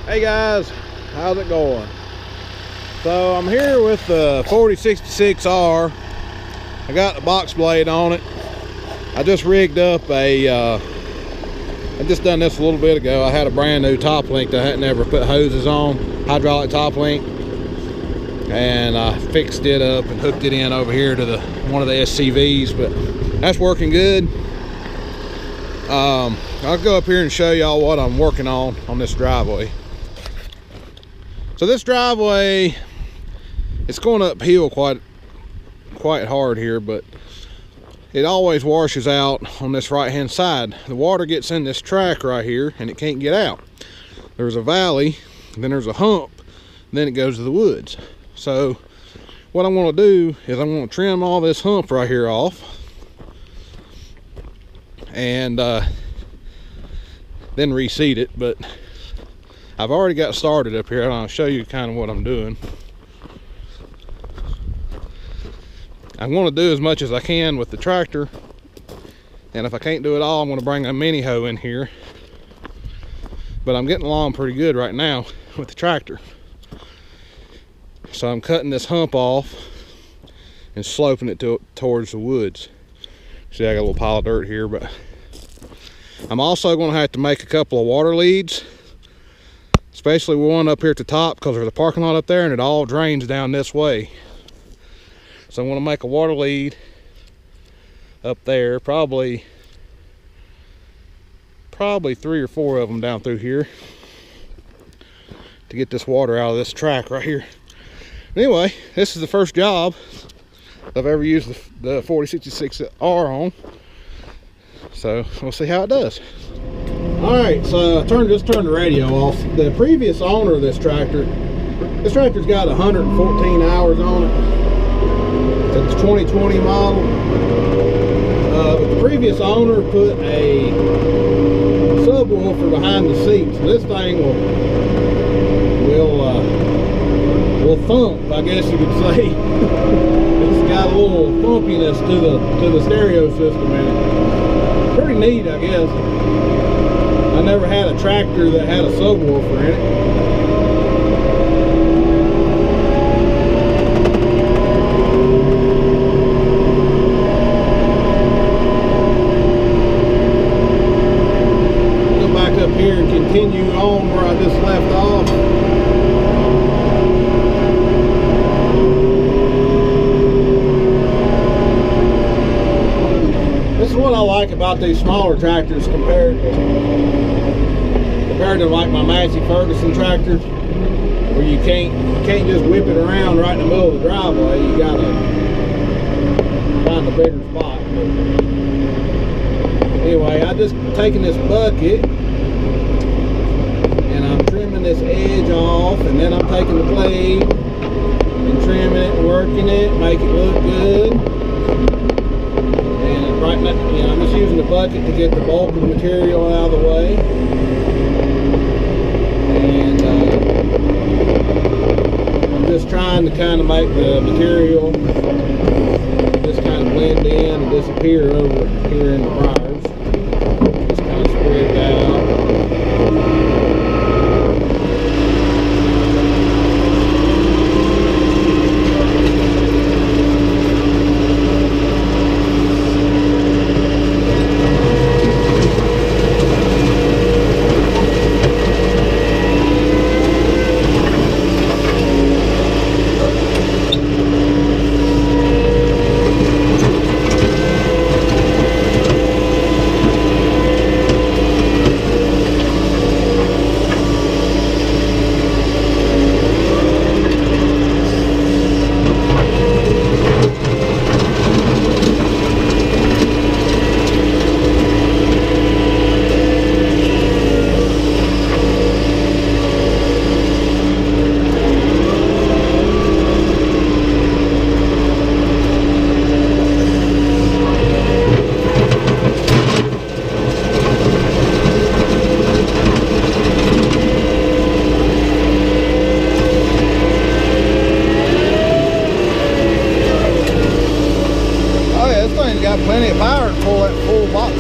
Hey guys, how's it going? So I'm here with the 4066R. I got the box blade on it. I just rigged up I just done this a little bit ago. I had a brand new top link that I hadn't ever put hoses on, hydraulic top link, and I fixed it up and hooked it in over here to one of the SCVs, but that's working good. I'll go up here and show y'all what I'm working on this driveway. So this driveway, it's going uphill quite hard here, but it always washes out on this right hand side. The water gets in this track right here and it can't get out. There's a valley, then there's a hump, then it goes to the woods. So what I'm going to do is I'm going to trim all this hump right here off, and then reseed it. But I've already got started up here, and I'll show you kind of what I'm doing. I'm going to do as much as I can with the tractor, and if I can't do it all, I'm going to bring a mini hoe in here. But I'm getting along pretty good right now with the tractor. So I'm cutting this hump off and sloping it towards the woods. See, I got a little pile of dirt here, but I'm also going to have to make a couple of water leads, especially one up here at the top, because there's a parking lot up there and it all drains down this way. So I'm going to make a water lead up there, probably 3 or 4 of them down through here, to get this water out of this track right here. Anyway, this is the first job I've ever used the 4066R on, so we'll see how it does. All right, so I just turned the radio off. The previous owner of this tractor's got 114 hours on it. It's a 2020 model. But the previous owner put a subwoofer behind the seat, so this thing will thump, I guess you could say. It's got a little thumpiness to the stereo system in it. Pretty neat, I guess. I never had a tractor that had a subwoofer in it. Go back up here and continue on where I just left off. This is what I like about these smaller tractors compared to like my Massey Ferguson tractors, where you can't just whip it around right in the middle of the driveway. You gotta find a bigger spot. But anyway, I just taking this bucket and I'm trimming this edge off, and then I'm taking the blade and trimming it and working it, make it look good. And right now, I'm just using the bucket to get the bulk of the material out of the way. And I'm just trying to kind of make the material just kind of blend in and disappear over here in the briars. Just kind of spread it out. got plenty of power to pull that full box.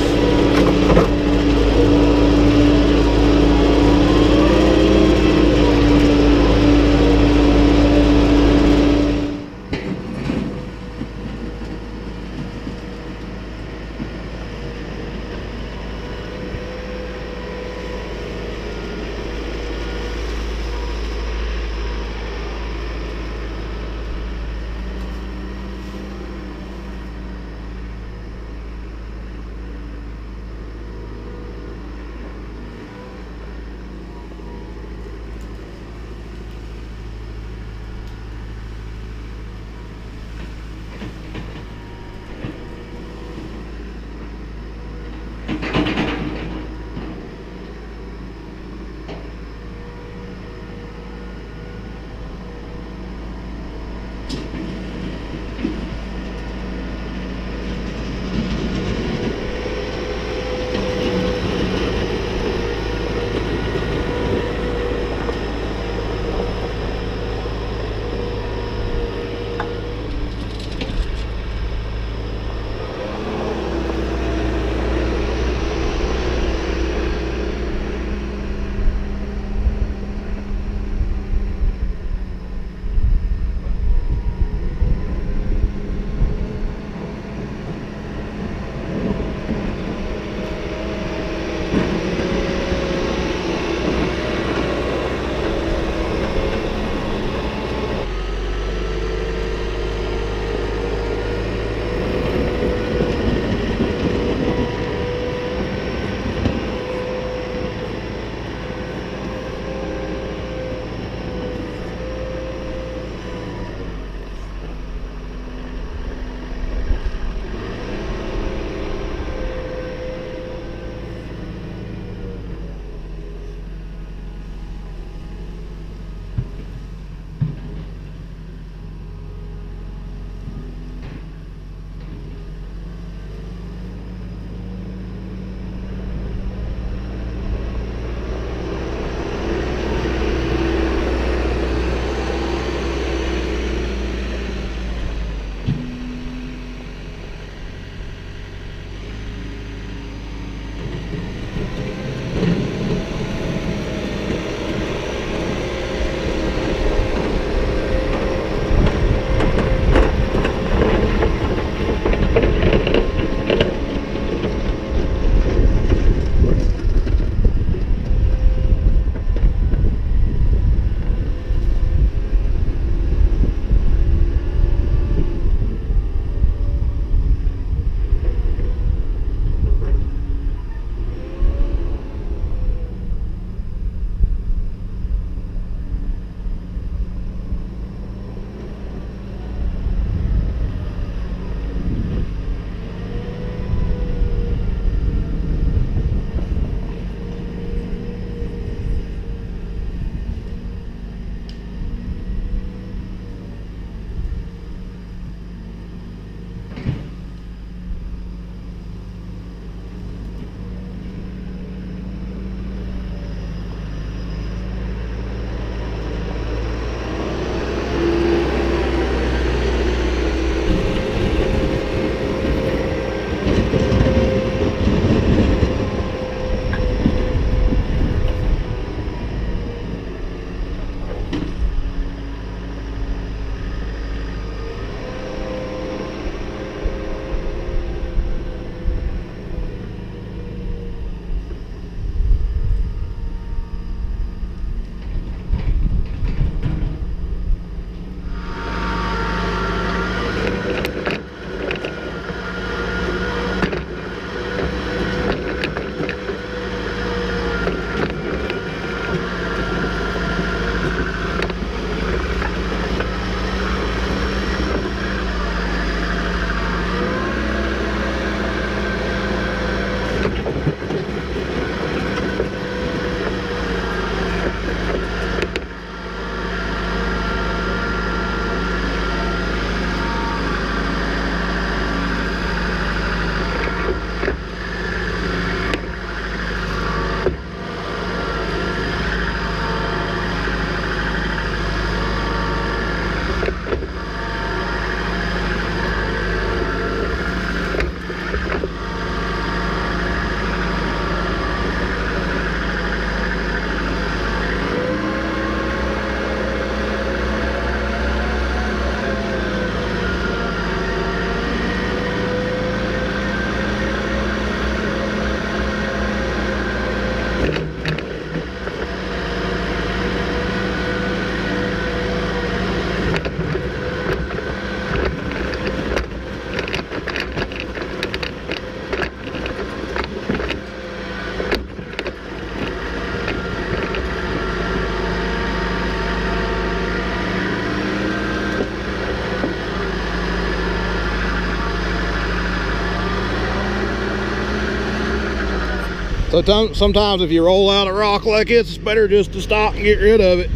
So sometimes if you roll out a rock like this, it's better just to stop and get rid of it.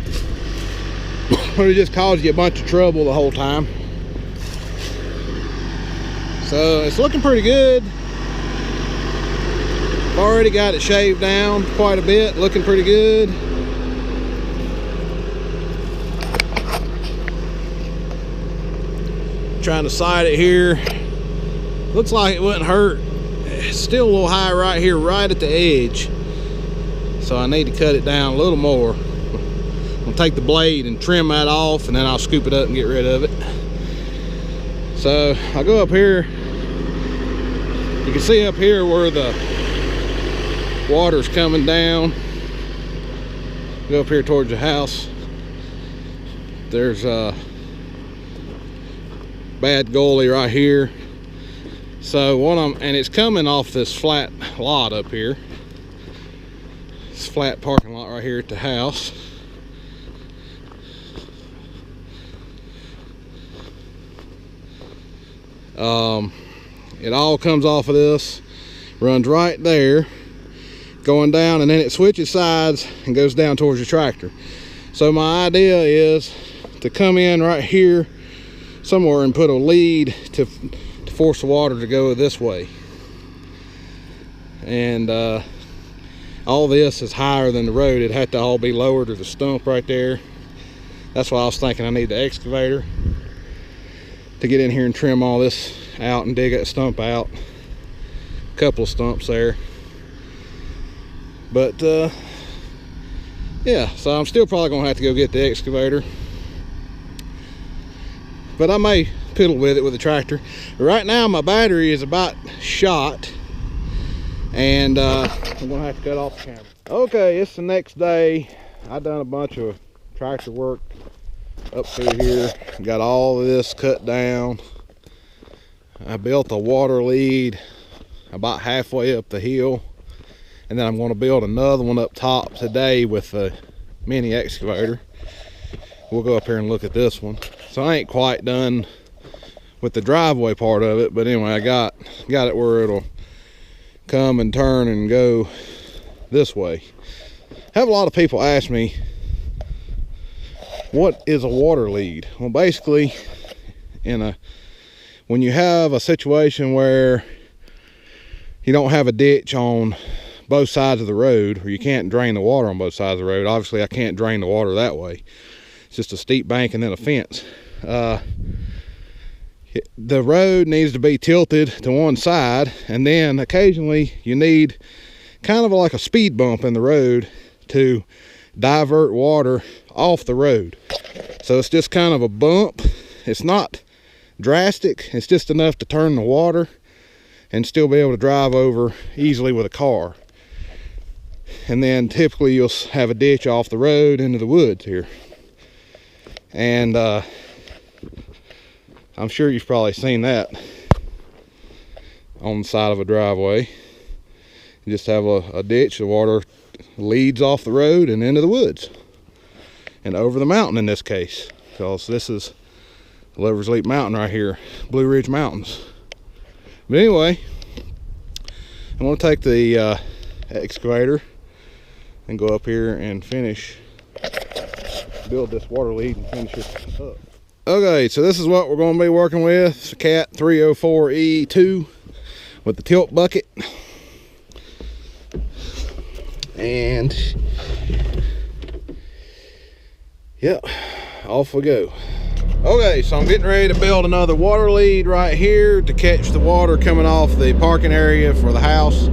Or it just causes you a bunch of trouble the whole time. So it's looking pretty good. I've already got it shaved down quite a bit, looking pretty good. Trying to sight it here. Looks like it wouldn't hurt. It's still a little high right here, right at the edge. So I need to cut it down a little more. I'll take the blade and trim that off, and then I'll scoop it up and get rid of it. So I'll go up here. You can see up here where the water's coming down. Go up here towards the house. There's a bad gully right here. So and it's coming off this flat lot up here. This flat parking lot right here at the house. It all comes off of this, runs right there, going down, and then it switches sides and goes down towards the tractor. So my idea is to come in right here somewhere and put a lead to force the water to go this way. And all this is higher than the road. It had to all be lower to the stump right there. That's why I was thinking I need the excavator to get in here and trim all this out and dig that stump out. A couple of stumps there. But yeah, so I'm still probably gonna have to go get the excavator, but I may piddle with it with the tractor. Right now my battery is about shot, and I'm gonna have to cut off the camera. Okay, it's the next day. I done a bunch of tractor work up through here, got all of this cut down. I built a water lead about halfway up the hill, and then I'm going to build another one up top today with a mini excavator. We'll go up here and look at this one. So I ain't quite done with the driveway part of it, but anyway, I got it where it'll come and turn and go this way. I have a lot of people ask me, what is a water lead? Well, basically, when you have a situation where you don't have a ditch on both sides of the road, or you can't drain the water on both sides of the road. Obviously I can't drain the water that way. It's just a steep bank and then a fence. The road needs to be tilted to one side, and then occasionally you need kind of like a speed bump in the road to divert water off the road. So it's just kind of a bump. It's not drastic, it's just enough to turn the water and still be able to drive over easily with a car. And then typically you'll have a ditch off the road into the woods here. And I'm sure you've probably seen that on the side of a driveway. You just have a ditch, the water leads off the road and into the woods. And over the mountain in this case, because this is Lover's Leap Mountain right here, Blue Ridge Mountains. But anyway, I'm going to take the excavator and go up here and build this water lead and finish it up. Okay, so this is what we're going to be working with. It's a Cat 304E2 with the tilt bucket. And yep, off we go. Okay, so I'm getting ready to build another water lead right here to catch the water coming off the parking area for the house.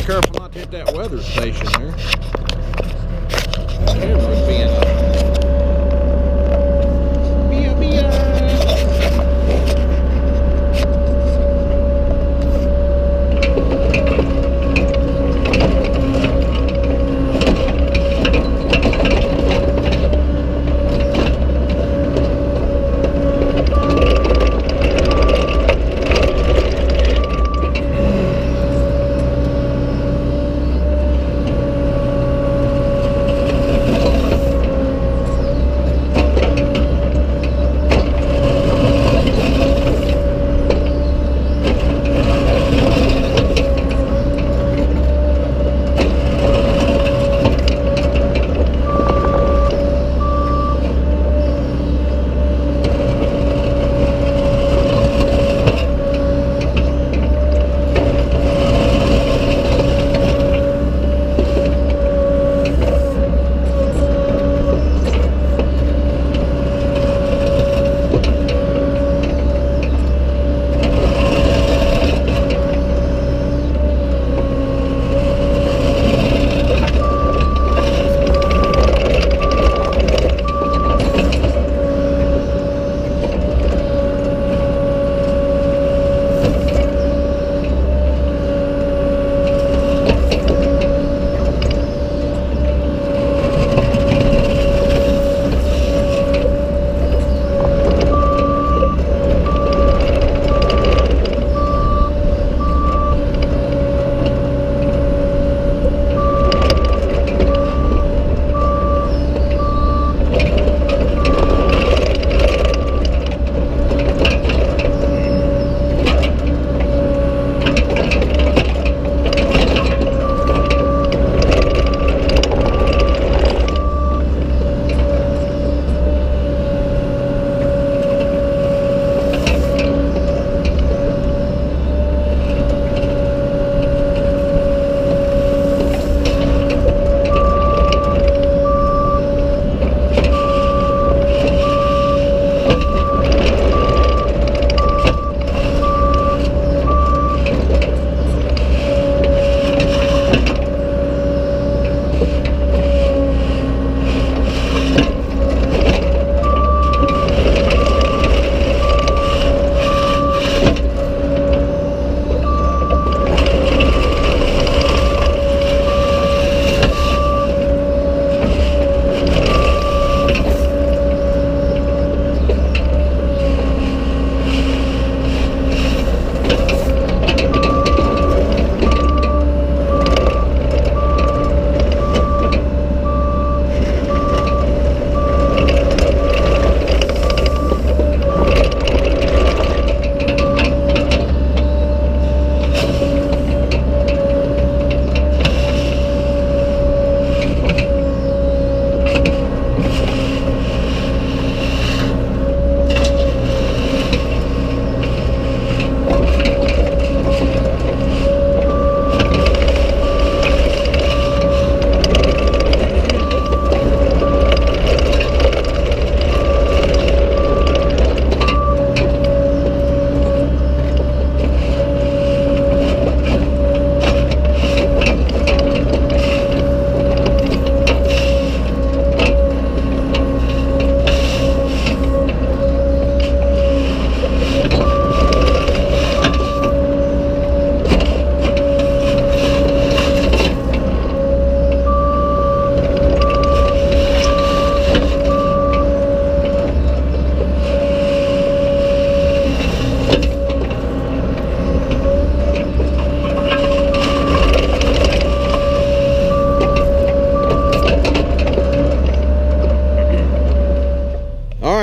careful not to hit that weather station there. Camera's being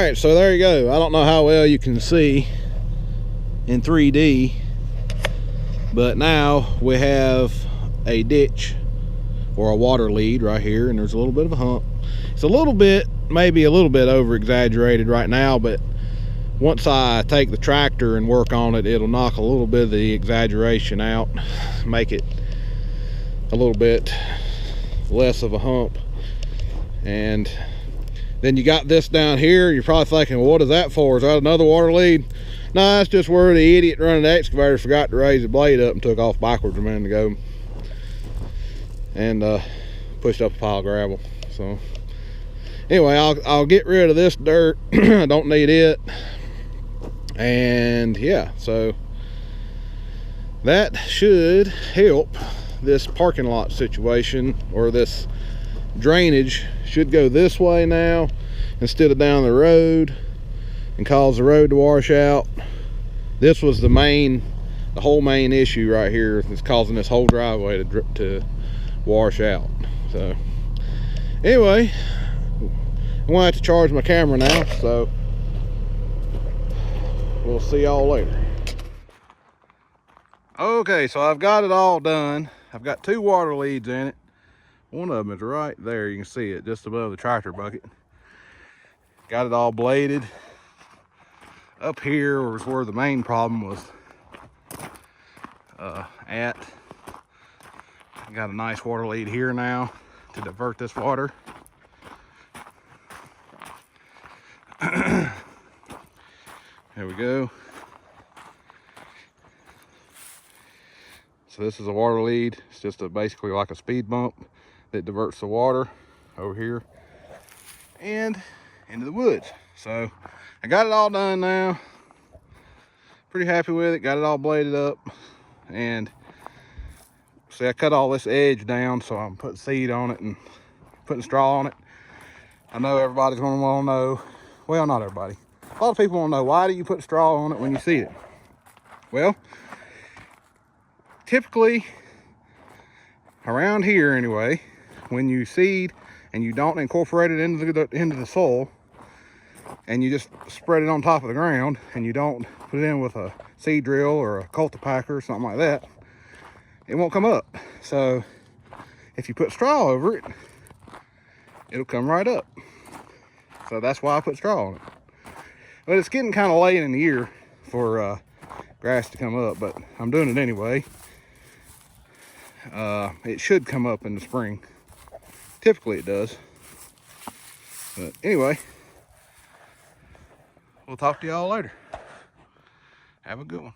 right, so there you go. I don't know how well you can see in 3D, but now we have a ditch or a water lead right here, and there's a little bit of a hump. It's a little bit, maybe a little bit over exaggerated right now, but once I take the tractor and work on it, it'll knock a little bit of the exaggeration out, make it a little bit less of a hump. And then you got this down here. You're probably thinking, well, what is that for? Is that another water lead? No, that's just where the idiot running the excavator forgot to raise the blade up and took off backwards a minute ago. and pushed up a pile of gravel. So anyway, I'll get rid of this dirt. I don't need it. And yeah, so that should help this parking lot situation, or this drainage should go this way now instead of down the road and cause the road to wash out. This was the whole main issue right here that's causing this whole driveway to wash out. So anyway, I'm gonna have to charge my camera now, so we'll see y'all later. Okay, so I've got it all done. I've got 2 water leads in it. One of them is right there, you can see it just above the tractor bucket. Got it all bladed. Up here was where the main problem was at. Got a nice water lead here now to divert this water. There we go. So this is a water lead. It's just basically like a speed bump that diverts the water over here and into the woods. So I got it all done now. Pretty happy with it. Got it all bladed up, and see, I cut all this edge down, so I'm putting seed on it and putting straw on it. I know everybody's going to want to know, well, not everybody, a lot of people want to know, why do you put straw on it when you seed it? Well, typically around here anyway, when you seed and you don't incorporate it into the soil, and you just spread it on top of the ground, and you don't put it in with a seed drill or a cultipacker or something like that, it won't come up. So if you put straw over it, it'll come right up. So that's why I put straw on it. But it's getting kind of late in the year for grass to come up, but I'm doing it anyway. It should come up in the spring. Typically it does. But anyway, we'll talk to y'all later. Have a good one.